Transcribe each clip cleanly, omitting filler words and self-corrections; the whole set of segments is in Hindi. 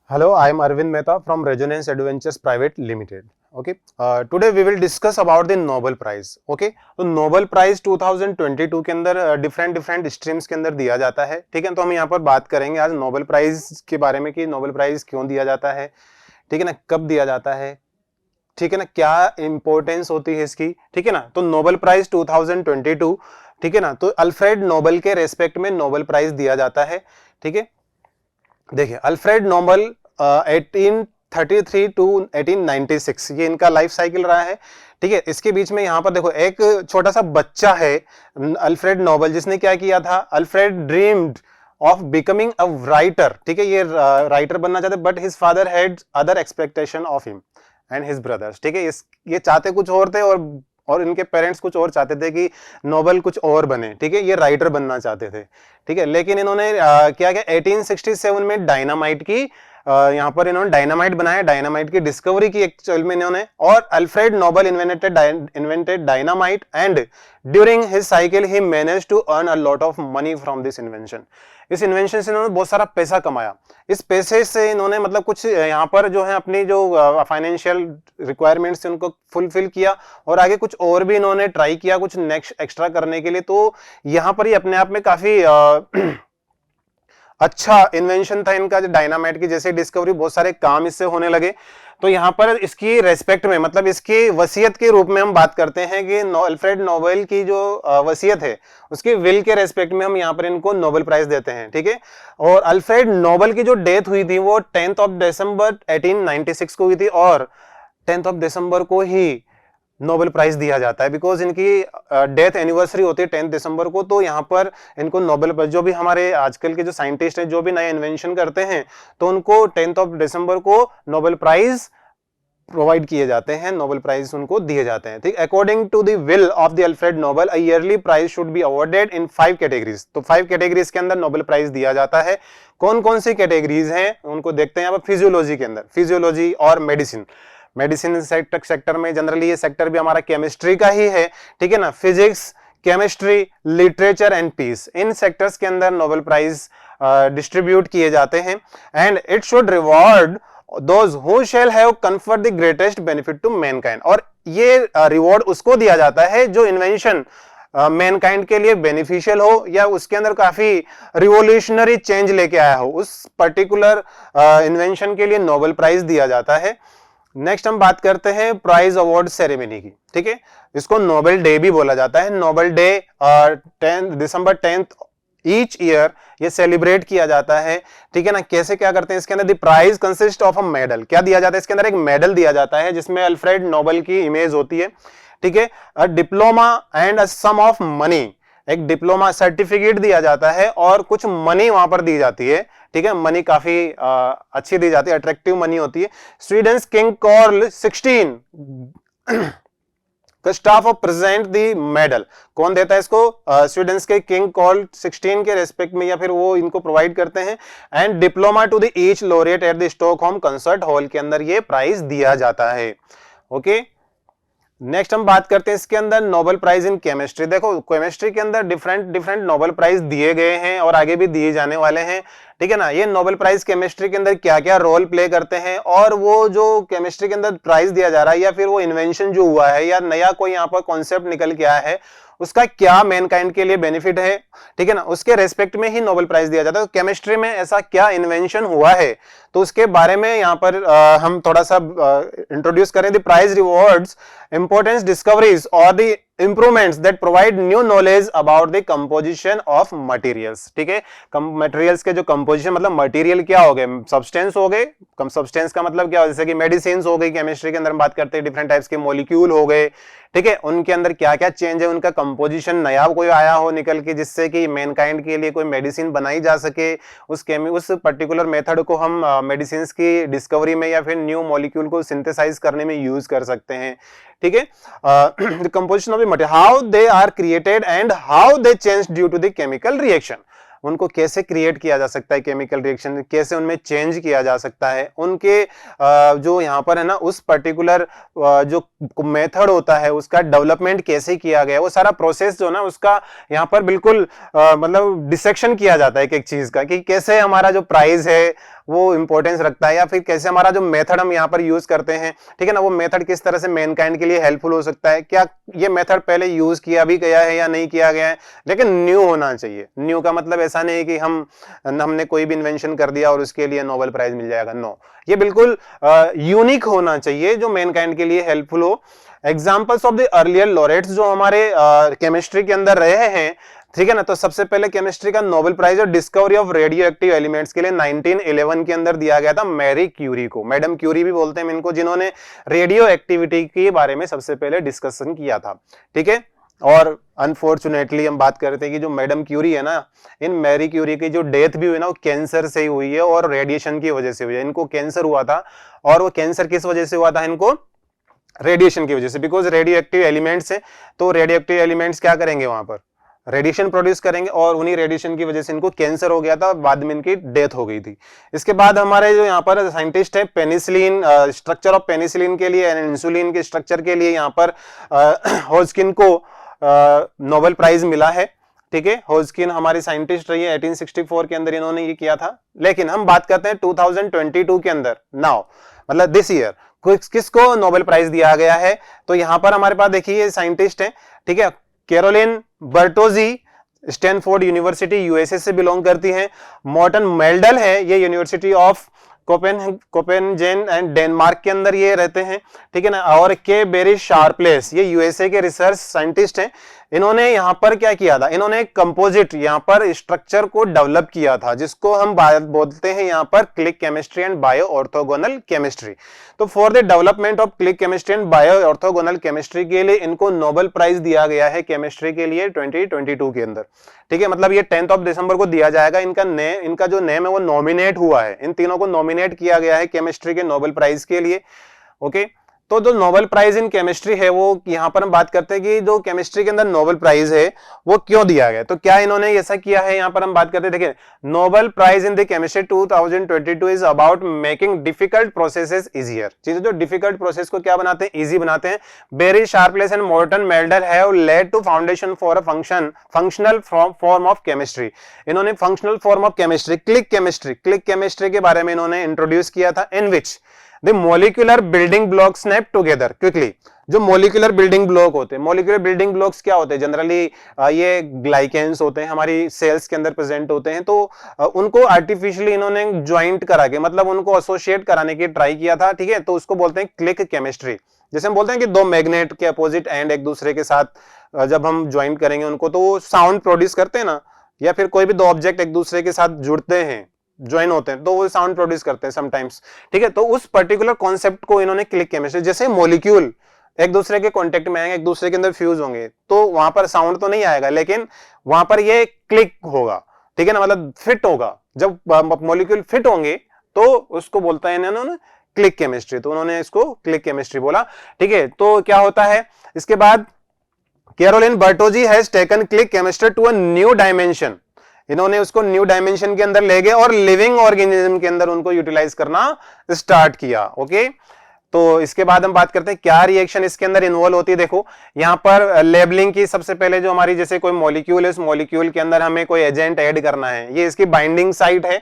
Hello, I am Arvind Mehta from Resonance Adventures Private Limited. Okay, today we will discuss about the Nobel Prize. Okay, तो नोबेल प्राइज 2022 के अंदर डिफरेंट डिफरेंट स्ट्रीम्स के अंदर दिया जाता है. ठीक है, तो हम यहाँ पर बात करेंगे आज नोबेल प्राइज के बारे में कि नोबेल प्राइज क्यों दिया जाता है, ठीक है ना, कब दिया जाता है, ठीक है ना, क्या इंपॉर्टेंस होती है इसकी, ठीक है ना. तो नोबेल प्राइज 2022, ठीक है ना, तो अल्फ्रेड नोबेल के रेस्पेक्ट में नोबेल प्राइज दिया जाता है. ठीक है, देखिए अल्फ्रेड नोबेल 1833 टू 1896 ये इनका लाइफ साइकिल रहा है. ठीक है, इसके बीच में यहाँ पर देखो एक छोटा सा बच्चा है अल्फ्रेड नोबेल, जिसने क्या किया था, Alfred dreamed of becoming a writer. ठीक है, ये राइटर बनना चाहते, but his father had other expectation of him and his brothers. ठीक है, ये चाहते कुछ और थे और इनके पेरेंट्स कुछ और चाहते थे कि नोबेल कुछ और बने. ठीक है, ये राइटर बनना चाहते थे. ठीक है, लेकिन इन्होंने क्या किया, 1867 में डायनामाइट की यहाँ पर इन्होंने डायनामाइट बनाया, डायनामाइट की डिस्कवरी की एक्चुअल में इन्होंने. और Alfred Nobel invented dynamite and during his cycle he manage to earn a lot of money from this invention. इस इन्वेंशन से इन्होंने बहुत सारा पैसा कमाया. इस पैसे से इन्होंने मतलब कुछ यहाँ पर जो है अपनी जो फाइनेंशियल रिक्वायरमेंट्स उनको फुलफिल किया और आगे कुछ और भी इन्होंने ट्राई किया कुछ नेक्स्ट एक्स्ट्रा करने के लिए. तो यहाँ पर ही अपने आप में काफी अच्छा इन्वेंशन था इनका, डायनामाइट की जैसे डिस्कवरी, बहुत सारे काम इससे होने लगे. तो यहाँ पर इसकी रेस्पेक्ट में मतलब इसकी वसीयत के रूप में हम बात करते हैं कि अल्फ्रेड नोबेल की जो वसीयत है उसकी विल के रेस्पेक्ट में हम यहाँ पर इनको नोबेल प्राइज देते हैं. ठीक है, और अल्फ्रेड नोबेल की जो डेथ हुई थी वो 10th of December 1896 को हुई थी और 10th of December को ही नोबेल प्राइज दिया जाता है, बिकॉज इनकी डेथ एनिवर्सरी होती है 10 दिसंबर को. तो यहाँ पर इनको नोबेल प्राइज, जो भी हमारे आजकल के जो साइंटिस्ट हैं जो भी नए इन्वेंशन करते हैं तो उनको 10th of December को नोबेल प्राइज प्रोवाइड किए जाते हैं, नोबेल प्राइज उनको दिए जाते हैं. ठीक, according to the will of the Alfred Nobel a yearly prize should be awarded in 5 categories. तो 5 कैटेगरीज के अंदर नोबेल प्राइज दिया जाता है. कौन कौन सी कैटेगरीज हैं उनको देखते हैं. यहाँ पर फिजियोलॉजी के अंदर, फिजियोलॉजी और मेडिसिन. मेडिसिन सेक्टर में जनरली ये सेक्टर भी हमारा केमिस्ट्री का ही है. ठीक है ना, physics, chemistry, literature and peace, इन सेक्टर्स के अंदर नोबेल प्राइज डिस्ट्रीब्यूट किए जाते हैं. And it should reward those who shall have conferred the greatest benefit to mankind. और ये रिवॉर्ड उसको दिया जाता है जो इन्वेंशन मैनकाइंड के लिए बेनिफिशियल हो या उसके अंदर काफी रिवोल्यूशनरी चेंज लेके आया हो, उस पर्टिकुलर इन्वेंशन के लिए नोबेल प्राइज दिया जाता है. नेक्स्ट हम बात करते हैं प्राइज अवार्ड सेरेमनी की. ठीक है, इसको नोबेल डे भी बोला जाता है. नोबेल डे 10 दिसंबर 10th ईच ईयर ये सेलिब्रेट किया जाता है. ठीक है ना, कैसे क्या करते हैं इसके अंदर, the prize consist of a medal. क्या दिया जाता है इसके अंदर, एक मेडल दिया जाता है जिसमें अल्फ्रेड नोबेल की इमेज होती है. ठीक है, a diploma and a sum of money, एक डिप्लोमा सर्टिफिकेट दिया जाता है और कुछ मनी वहां पर दी जाती है. ठीक है, मनी काफी अच्छी दी जाती है, अट्रैक्टिव मनी होती है. स्वीडन किंग कार्ल 16 का staff of present the medal. कौन देता है इसको, स्वीडन के किंग कार्ल 16 के रेस्पेक्ट में, या फिर वो इनको प्रोवाइड करते हैं. And diploma to the each laureate at the Stockholm concert hall के अंदर ये प्राइज दिया जाता है. ओके, नेक्स्ट हम बात करते हैं इसके अंदर नोबेल प्राइज इन केमिस्ट्री. देखो केमिस्ट्री के अंदर डिफरेंट डिफरेंट नोबेल प्राइज दिए गए हैं और आगे भी दिए जाने वाले हैं. ठीक है ना, ये नोबेल प्राइज केमिस्ट्री के अंदर क्या क्या रोल प्ले करते हैं और वो जो केमिस्ट्री के अंदर प्राइज दिया जा रहा है या फिर वो इन्वेंशन जो हुआ है या नया कोई यहाँ पर कॉन्सेप्ट निकल के आया है उसका क्या मैनकाइंड के लिए बेनिफिट है. ठीक है ना, उसके रेस्पेक्ट में ही नोबेल प्राइज दिया जाता है. तो केमिस्ट्री में ऐसा क्या इन्वेंशन हुआ है तो उसके बारे में यहाँ पर हम थोड़ा सा इंट्रोड्यूस करें. The prize rewards important discoveries और the improvements that provide new knowledge about the composition of materials. ठीक है, मटेरियल्स के जो कंपोजिशन, मतलब मटेरियल क्या हो गए, सब्सटेंस हो गए. सब्सटेंस का मतलब क्या हो, जैसे कि मेडिसिन हो गई, केमिस्ट्री के अंदर हम बात करते हैं डिफरेंट टाइप्स के मॉलिक्यूल हो गए. ठीक है, उनके अंदर क्या क्या चेंज है, उनका कंपोजिशन नया कोई आया हो निकल के जिससे कि मैनकाइंड के लिए कोई मेडिसिन बनाई जा सके. उस पर्टिकुलर मेथड को हम मेडिसिन की डिस्कवरी में या फिर न्यू मॉलिक्यूल को सिंथेसाइज करने में यूज कर सकते हैं. ठीक है, the composition of the material, how they are created and how they change due to the chemical reaction. उनको कैसे क्रिएट किया जा सकता है, केमिकल रिएक्शन कैसे उनमें चेंज किया जा सकता है, उनके जो यहाँ पर है ना उस पर्टिकुलर जो मेथड होता है उसका डेवलपमेंट कैसे किया गया, वो सारा प्रोसेस जो ना उसका यहाँ पर बिल्कुल मतलब डिसेक्शन किया जाता है एक एक चीज का, कि कैसे हमारा जो प्राइस है वो इंपॉर्टेंस रखता है, या फिर कैसे हमारा जो मेथड हम यहाँ पर यूज करते हैं, ठीक है ना, वो मेथड किस तरह से मैनकाइंड के लिए हेल्पफुल हो सकता है, क्या ये मेथड पहले यूज किया भी गया है या नहीं किया गया है, लेकिन न्यू होना चाहिए। न्यू का मतलब ऐसा नहीं है कि हमने कोई भी इन्वेंशन कर दिया और उसके लिए नोबेल प्राइज मिल जाएगा, नो, ये बिल्कुल यूनिक होना चाहिए जो मैनकाइंड के लिए हेल्पफुल हो। Examples of the earlier laureates जो हमारे केमिस्ट्री के अंदर रहे हैं, ठीक है ना, तो सबसे पहले केमिस्ट्री का नोबेल प्राइज और discovery of radio active elements के लिए 1911 के अंदर दिया गया था मैरी क्यूरी को, मैडम क्यूरी भी बोलते हैं इनको, जिन्होंने रेडियो एक्टिविटी के बारे में सबसे पहले डिस्कशन किया था, ठीक है। और अनफॉर्चुनेटली हम बात करते हैं कि जो मैडम क्यूरी है ना, इन मैरी क्यूरी की जो डेथ भी हुई ना, वो कैंसर से ही हुई है और रेडिएशन की वजह से हुई है। इनको कैंसर हुआ था, और वो कैंसर किस वजह से हुआ था, इनको रेडिएशन की वजह से, बिकॉज रेडियो एक्टिव एलिमेंट्स है, तो रेडियो एक्टिव एलिमेंट्स क्या करेंगे, वहां पर रेडिएशन प्रोड्यूस करेंगे, और उन्हीं रेडिएशन की वजह से इनको कैंसर हो गया था, बाद में इनकी डेथ हो गई थी। इसके बाद हमारे जो यहाँ पर साइंटिस्ट है, पेनिसिलिन, स्ट्रक्चर ऑफ पेनिसिलिन के लिए, इंसुलिन के स्ट्रक्चर के लिए यहाँ पर होजकिन को नोबेल प्राइज मिला है, ठीक है। होजकिन हमारी साइंटिस्ट रही है, 1864 के अंदर इन्होंने ये किया था। लेकिन हम बात करते हैं 2022 के अंदर, नाउ मतलब दिस ईयर किसको नोबेल प्राइज दिया गया है, तो यहां पर हमारे पास देखिए साइंटिस्ट है, ठीक है, Carolyn Bertozzi, Stanford University USA से बिलोंग करती हैं। मॉर्टन मेल्डल है, ये university of Copenhagen and Denmark के अंदर ये रहते हैं, ठीक है ना। और के बेरी शार्पलेस, ये यूएसए के रिसर्च साइंटिस्ट हैं। इन्होंने यहाँ पर क्या किया था, इन्होंने कंपोजिट यहाँ पर स्ट्रक्चर को डेवलप किया था, जिसको हम बोलते हैं यहाँ पर click chemistry and bio orthogonal chemistry. तो for the development of click chemistry and bio orthogonal chemistry के लिए इनको नोबेल प्राइज दिया गया है केमिस्ट्री के लिए 2022 के अंदर, ठीक है। मतलब ये 10 दिसंबर को दिया जाएगा। इनका जो नेम है वो नॉमिनेट हुआ है, इन तीनों को नॉमिनेट किया गया है केमिस्ट्री के नोबेल प्राइज के लिए, ओके। तो जो नोबेल प्राइज इन केमिस्ट्री है, वो यहाँ पर हम बात करते हैं कि जो केमिस्ट्री के अंदर नोबेल प्राइज है वो क्यों दिया गया, तो क्या इन्होंने ऐसा किया है, यहाँ पर हम बात करते हैं। देखिए, Nobel prize in the chemistry 2022 is about making difficult processes easier. चीजें जो डिफिकल्ट प्रोसेस को क्या बनाते हैं, इजी बनाते हैं। Barry Sharpless and Morten Meldal have led to foundation for a functional form of chemistry. इन्होंने functional form of chemistry, click chemistry के बारे में इन्होंने इंट्रोड्यूस किया था, in which The molecular building blocks snap together quickly। जो मोलिकुलर बिल्डिंग ब्लॉक होते हैं, मोलिकुलर बिल्डिंग ब्लॉक्स क्या होते हैं, जनरली ये ग्लाइकेन्स होते हैं, हमारी सेल्स के अंदर प्रेजेंट होते हैं। तो उनको आर्टिफिशियली इन्होंने ज्वाइंट करा के, मतलब उनको एसोसिएट कराने की ट्राई किया था, ठीक है। तो उसको बोलते हैं क्लिक केमिस्ट्री। जैसे हम बोलते हैं कि दो मैग्नेट के अपोजिट एंड एक दूसरे के साथ जब हम ज्वाइंट करेंगे उनको, तो वो साउंड प्रोड्यूस करते हैं ना, या फिर कोई भी दो ऑब्जेक्ट एक दूसरे के साथ जुड़ते हैं, ज्वाइन होते हैं, तो वो साउंड प्रोड्यूस करते हैं समटाइम्स, ठीक है। तो उस पर्टिकुलर कॉन्सेप्ट को इन्होंने क्लिक केमिस्ट्री, जैसे मॉलिक्यूल एक दूसरे के कांटेक्ट में आएंगे, एक दूसरे के अंदर फ्यूज होंगे, तो वहां पर साउंड तो नहीं आएगा, लेकिन वहां पर ये क्लिक होगा, ठीक है ना, मतलब फिट होगा। जब मॉलिक्यूल फिट होंगे तो उसको बोलता है इन्होंने क्लिक केमिस्ट्री, तो उन्होंने इसको क्लिक केमिस्ट्री बोला, ठीक है। तो क्या होता है इसके बाद, Carolyn Bertozzi has taken click chemistry to a new dimension. इन्होंने उसको न्यू डायमेंशन के अंदर ले गए और लिविंग ऑर्गेनिज्म के अंदर उनको यूटिलाइज करना स्टार्ट किया, ओके। तो इसके बाद हम बात करते हैं क्या रिएक्शन इसके अंदर इन्वॉल्व होती है। देखो यहाँ पर लेबलिंग की, सबसे पहले जो हमारी जैसे कोई मॉलिक्यूल है, उस मॉलिक्यूल के अंदर हमें कोई एजेंट ऐड करना है, ये इसकी बाइंडिंग साइट है,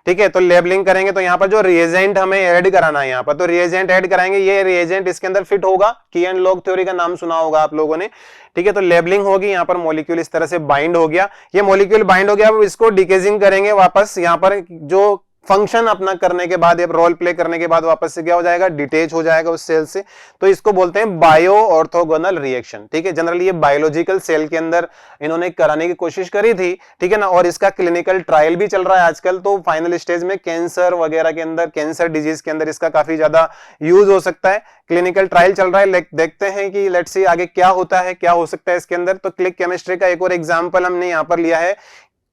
ठीक है। तो लेबलिंग करेंगे, तो यहाँ पर जो रिएजेंट हमें ऐड कराना है, यहाँ पर तो रिएजेंट ऐड कराएंगे, ये रिएजेंट इसके अंदर फिट होगा। की एंड लॉग थ्योरी का नाम सुना होगा आप लोगों ने, ठीक है। तो लेबलिंग होगी, यहाँ पर मॉलिक्यूल इस तरह से बाइंड हो गया, ये मॉलिक्यूल बाइंड हो गया, अब इसको डिकेजिंग करेंगे वापस, यहाँ पर जो फंक्शन अपना करने के बाद, रोल प्ले करने के बाद वापस से क्या हो जाएगा, डिटेच हो जाएगा उस सेल से। तो इसको बोलते हैं बायो ऑर्थोगोनल रिएक्शन, ठीक है। जनरली ये बायोलॉजिकल सेल के अंदर इन्होंने कराने की कोशिश करी थी, ठीक है ना। और इसका क्लिनिकल ट्रायल भी चल रहा है आजकल, तो फाइनल स्टेज में कैंसर वगैरह के अंदर, कैंसर डिजीज के अंदर इसका काफी ज्यादा यूज हो सकता है। क्लिनिकल ट्रायल चल रहा है, देखते हैं कि लेट्स सी आगे क्या होता है, क्या हो सकता है इसके अंदर। तो क्लिक केमिस्ट्री का एक और एग्जाम्पल हमने यहाँ पर लिया है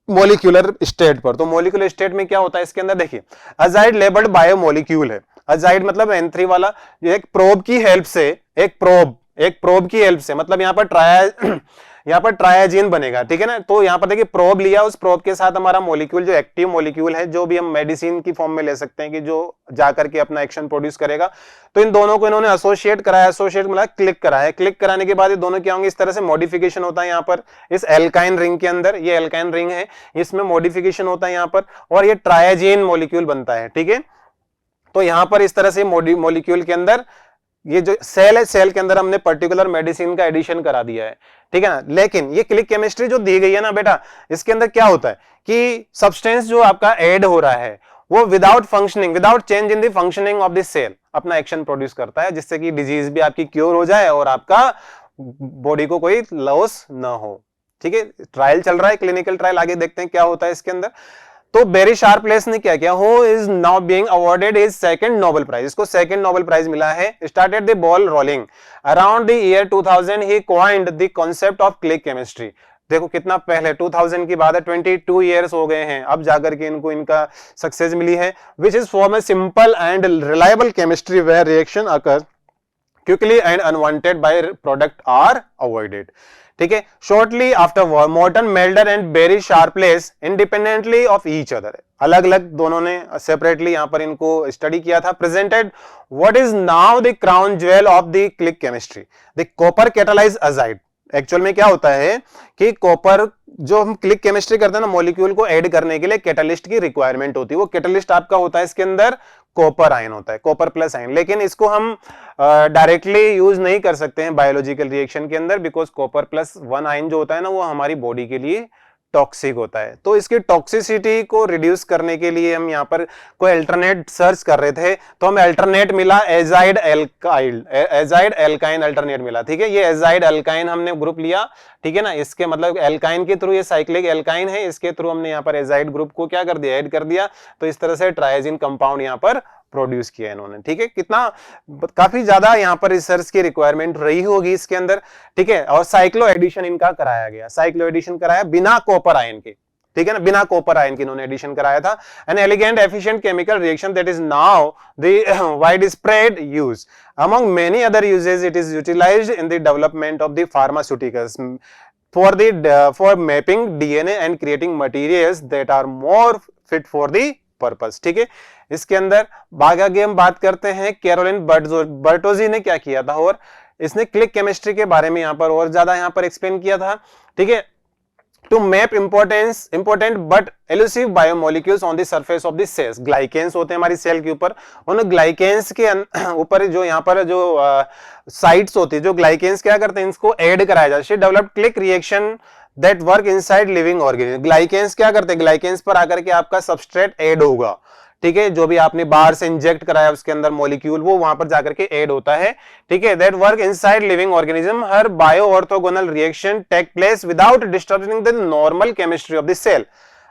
मॉलिक्यूलर स्टेट पर। तो मॉलिक्यूलर स्टेट में क्या होता है इसके अंदर, देखिए अजाइड लेबल्ड बायोमोलिक्यूल है। अजाइड मतलब N3 वाला, एक प्रोब की हेल्प से, एक प्रोब की हेल्प से, मतलब यहाँ पर यहाँ पर ट्रायाजीन बनेगा, ठीक है ना। तो यहाँ पर देखिए प्रोब लिया, उस प्रोब के साथ हमारा मॉलिक्यूल जो एक्टिव मॉलिक्यूल है, जो भी हम मेडिसिन की फॉर्म में ले सकते हैं कि जो जाकर के अपना एक्शन प्रोड्यूस करेगा, तो इन दोनों को इन्होंने एसोसिएट कराया, एसोसिएट मतलब क्लिक कराया, क्लिक कराने के बाद ये दोनों क्या होंगे, इस तरह से मॉडिफिकेशन होता है यहाँ पर इस एल्काइन रिंग के अंदर, ये एल्काइन रिंग है, इसमें मॉडिफिकेशन होता है यहाँ पर, और ये ट्रायाजीन मॉलिक्यूल बनता है, ठीक है। तो यहां पर इस तरह से मॉलिक्यूल के अंदर ये जो सेल है, सेल के अंदर हमने पर्टिकुलर मेडिसिन का एडिशन करा दिया है, ठीक है ना। लेकिन ये क्लिक केमिस्ट्री जो दी गई है ना बेटा, इसके अंदर क्या होता है कि सब्सटेंस जो आपका ऐड हो रहा है वो without functioning, without change in the functioning of the cell अपना एक्शन प्रोड्यूस करता है, जिससे कि डिजीज भी आपकी क्योर हो जाए और आपका बॉडी को कोई लॉस ना हो, ठीक है। ट्रायल चल रहा है, क्लिनिकल ट्रायल, आगे देखते हैं क्या होता है इसके अंदर। तो बेरी शार्पलेस ने क्या किया, who is now being awarded his second Nobel prize, इसको सेकंड नोबेल प्राइज मिला है। Started the ball rolling around the year 2000, he coined the concept of click chemistry. देखो कितना पहले 2000 की बात है, 22 इयर्स हो गए हैं अब जाकर के इनको इनका सक्सेस मिली है, which is form a simple and reliable chemistry where reaction occur quickly and unwanted by product are avoided, ठीक है। Shortly after Morten Meldal and Barry Sharpless independently of each other, अलग अलग दोनों ने सेपरेटली यहां पर इनको स्टडी किया था। Presented what is now the crown jewel of the click chemistry, the copper catalyse azide. Actual में क्या होता है कि कॉपर जो हम क्लिक केमिस्ट्री करते हैं ना, मॉलिक्यूल को ऐड करने के लिए कैटालिस्ट की रिक्वायरमेंट होती है, वो कैटालिस्ट आपका होता है इसके अंदर कॉपर आयन होता है, कॉपर प्लस आयन। लेकिन इसको हम डायरेक्टली यूज नहीं कर सकते हैं बायोलॉजिकल रिएक्शन के अंदर, बिकॉज कॉपर प्लस 1 आयन जो होता है ना, वो हमारी बॉडी के लिए टॉक्सिक होता है। तो इसकी टॉक्सिसिटी को रिड्यूस करने के लिए हम यहाँ पर कोई अल्टरनेट सर्च कर रहे थे, तो हमें अल्टरनेट मिला एजाइड एल्काइन अल्टरनेट मिला, ठीक है। ये एजाइड एल्काइन हमने ग्रुप लिया, ठीक है ना। इसके मतलब एल्काइन के थ्रू, ये साइक्लिक एल्काइन है, इसके थ्रू हमने यहाँ पर एजाइड ग्रुप को क्या कर दिया, ऐड कर दिया। तो इस तरह से ट्राइजीन कंपाउंड यहाँ पर प्रोड्यूस किया इन्होंने, ठीक है। कितना काफी ज्यादा यहाँ पर रिसर्च की रिक्वायरमेंट रही होगी इसके अंदर, ठीक है। और साइक्लो एडिशन इनका कराया गया, साइक्लो एडिशन कराया बिना कॉपर आयन के, ठीक है ना, बिना कॉपर आयन के इन्होंने एडिशन कराया था। An elegant efficient chemical reaction that is now the wide spread use among many other uses, it is utilized in the development of the pharmaceuticals for mapping DNA and creating materials that are more fit for the purpose, ठीक है। इसके अंदर आगे हम बात करते हैं कैरोलिन बर्टोजी ने क्या किया था, और इसने क्लिक केमिस्ट्री के बारे में यहाँ पर और ज्यादा यहाँ पर एक्सप्लेन किया था, ठीक है। To map important but elusive biomolecules on the surface of the cells, glycans होते हैं हमारी सेल के ऊपर, उन ग्लाइकेन्स के ऊपर जो यहाँ पर जो साइट्स होती है, जो ग्लाइकेन्स क्या करते हैं, इसको ऐड कराया जाता है। Develop click reaction that work inside living organism. Glycans क्या करते हैं, ग्लाइकेन्स पर आकर के आपका सबस्ट्रेट ऐड होगा, ठीक है। जो भी आपने बाहर से इंजेक्ट कराया उसके अंदर मॉलिक्यूल, वो वहां पर जाकर के ऐड होता है, ठीक है। That work inside living organism, हर bio orthogonal reaction take place without disturbing the normal chemistry of the cell.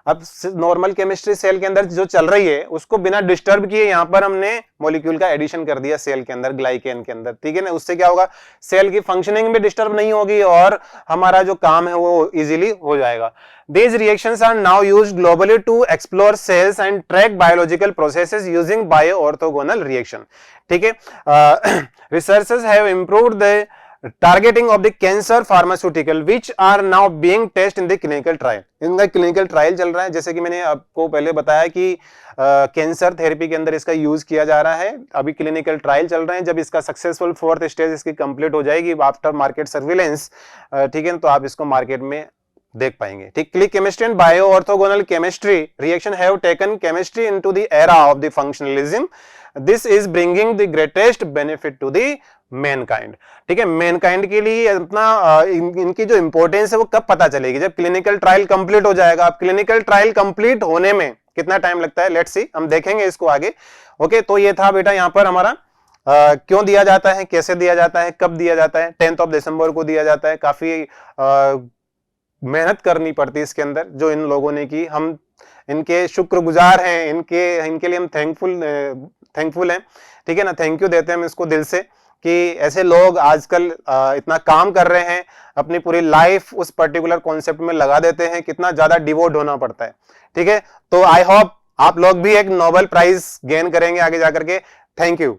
अब नॉर्मल केमिस्ट्री सेल के अंदर जो चल रही है उसको बिना डिस्टर्ब किए यहाँ पर हमने मॉलिक्यूल का एडिशन कर दिया सेल के अंदर, ग्लाइकेन के अंदर, ठीक है ना। उससे क्या होगा, सेल की फंक्शनिंग में डिस्टर्ब नहीं होगी और हमारा जो काम है वो इजीली हो जाएगा। These reactions are now used globally to explore cells and track biological processes using bio-orthogonal reaction, ठीक है। Researchers have improved the targeting of the cancer pharmaceutical which are now being tested in the clinical trial। इनका क्लिनिकल ट्रायल चल रहा है, जैसे कि मैंने आपको पहले बताया कि कैंसर थेरेपी के अंदर इसका यूज किया जा रहा है। अभी क्लिनिकल ट्रायल चल रहे हैं, जब इसका सक्सेसफुल 4th स्टेज इसकी कंप्लीट हो जाएगी आफ्टर मार्केट सर्विलेंस, ठीक है, तो आप इसको मार्केट में देख पाएंगे, ठीक। Click chemistry and bio orthogonal chemistry reaction have taken chemistry into the era of the functionalism, this is bringing the greatest benefit to the mankind, ठीक है। मैनकाइंड के लिए अपना इनकी जो इंपॉर्टेंस है वो कब पता चलेगी, जब क्लिनिकल ट्रायल कंप्लीट हो जाएगा। अब क्लिनिकल ट्रायल कंप्लीट होने में कितना टाइम लगता है, लेट्स सी, हम देखेंगे इसको आगे, ओके। तो ये था बेटा यहाँ पर हमारा क्यों दिया जाता है, कैसे दिया जाता है, कब दिया जाता है। 10 दिसंबर को दिया जाता है। काफी मेहनत करनी पड़ती है इसके अंदर जो इन लोगों ने की, हम इनके शुक्रगुजार हैं, इनके लिए हम थैंकफुल हैं, ठीक है ना। थैंक यू देते हैं हम इसको दिल से कि ऐसे लोग आजकल इतना काम कर रहे हैं, अपनी पूरी लाइफ उस पर्टिकुलर कॉन्सेप्ट में लगा देते हैं, कितना ज्यादा डिवोट होना पड़ता है, ठीक है। तो आई होप आप लोग भी एक नोबेल प्राइज गेन करेंगे आगे जाकर के। Thank you.